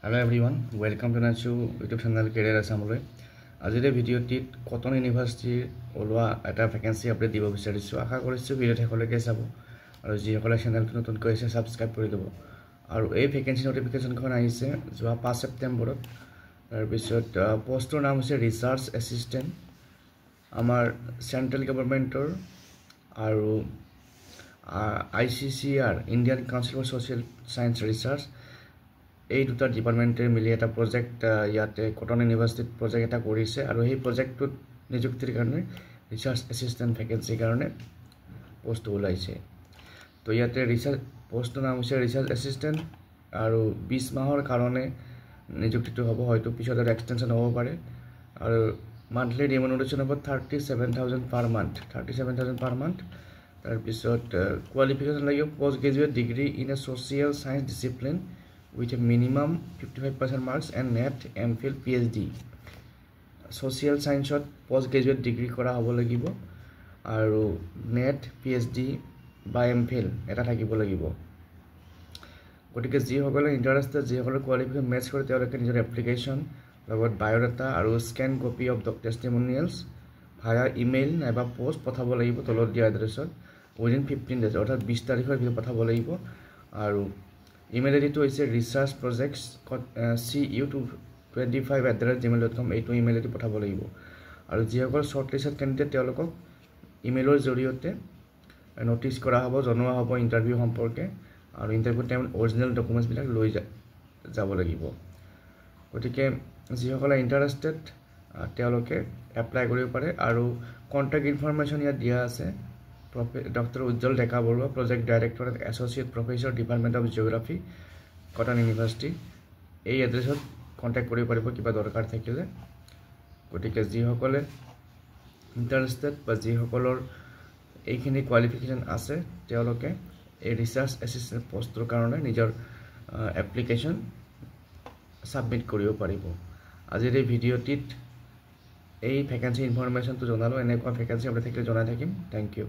Hello everyone, welcome to Nachu YouTube channel Career Assembly. আজিৰ ভিডিঅ'টিত cotton ইউনিভাৰ্চিটিৰ ওলোৱা এটা ভেকেন্সি আপডেট দিব বিচাৰিছোঁ। আশা কৰিছোঁ ভিডিঅ' শেষলৈকে চাব আৰু যিসকলে চেনেলটো নতুনকৈ আছে ছাবস্ক্ৰাইব কৰি দিব। আৰু এই ভেকেন্সি নটিফিকেশ্যনখন আহিছে যোৱা 5 ছেপ্টেম্বৰত। তাৰপিছত পোষ্টৰ নাম হৈছে ৰিচাৰ্চ এছিষ্টেণ্ট। আমাৰ চেণ্ট্ৰেল গভৰ্ণমেণ্টৰ আৰু ICCR Indian council for social science research এই দুটা ডিপাৰ্টমেণ্টে মিলি এটা প্ৰজেক্ট ইয়াতে কটন ইউনিভাৰ্চিটিত প্ৰজেক্ট এটা কৰিছে আৰু সেই প্ৰজেক্টটোত নিযুক্তিৰ কাৰণে ৰিচাৰ্চ এছিষ্টেণ্ট ভেকেন্সিৰ কাৰণে পোষ্ট ওলাইছে। তো ইয়াতে ৰিচাৰ্চ পোষ্টৰ নাম হৈছে ৰিচাৰ্চ এছিষ্টেণ্ট আৰু 20 মাহৰ কাৰণে নিযুক্তিটো হ'ব, হয়তো পিছত আৰু এক্সটেনশ্যন হ'ব পাৰে। আৰু মান্থলি ৰিমুনাৰেশ্যন হ'ব 37,000 পাৰ মান্থ, 37,000 পাৰ মান্থ। তাৰপিছত কোৱালিফিকেশ্যন লাগিব post graduate degree in a social science discipline with a minimum 55% marks and net MPhil PhD. Social science post graduate degree kora hobo lagibo aru net PhD by MPhil eta thakibo lagibo. Gotike ji hokole interested ji hokole qualification match kore teoloke nijor application logot biodata aru scan copy of the testimonials via email naiba post pathabo lagibo tolot dia address within 15 days orthat 20 tarikhor bhitor pathabo lagibo aru email ID to is research projects cu225@gmail.com এইটো email ID পঠাব লাগিব। আৰু যিসকল শৰ্টলিস্টেড candidate তেওঁলোকক ইমেইলৰ জৰিয়তে notice কৰা হ'ব, জনোৱা হ'ব ইন্টাৰভিউ সম্পৰ্কে আৰু ইন্টাৰভিউ টাইমত অৰিজিনাল ডকুমেন্টছ বিলাক লৈ যাব লাগিব। গতিকে যিসকল ইন্টাৰেষ্টেড তেওঁলোকে এপ্লাই কৰিব পাৰে আৰু কন্টাক্ট ইনফৰমেশন ইয়াত দিয়া আছে। Dr. Ujjwal Deka Barua, Project Director and Associate Professor, Department of Geography, Cotton University. এই এড্ৰেছত কন্টাক্ট কৰিব পাৰিব কিবা দৰকাৰ থাকিলে। গতিকে যিসকলে ইণ্টাৰেষ্টেড বা যিসকলৰ এইখিনি কোৱালিফিকেশ্যন আছে তেওঁলোকে এই ৰিচাৰ্চ এছিষ্টেণ্ট পোষ্টৰ কাৰণে নিজৰ এপ্লিকেশ্যন সাবমিট কৰিব পাৰিব। আজিৰ এই ভিডিঅ'টিত এই ভেকেন্সি ইনফৰমেশ্যনটো জনালো। এনেকুৱা ভেকেন্সি আপডেট থাকিলে জনাই থাকিম। Thank U.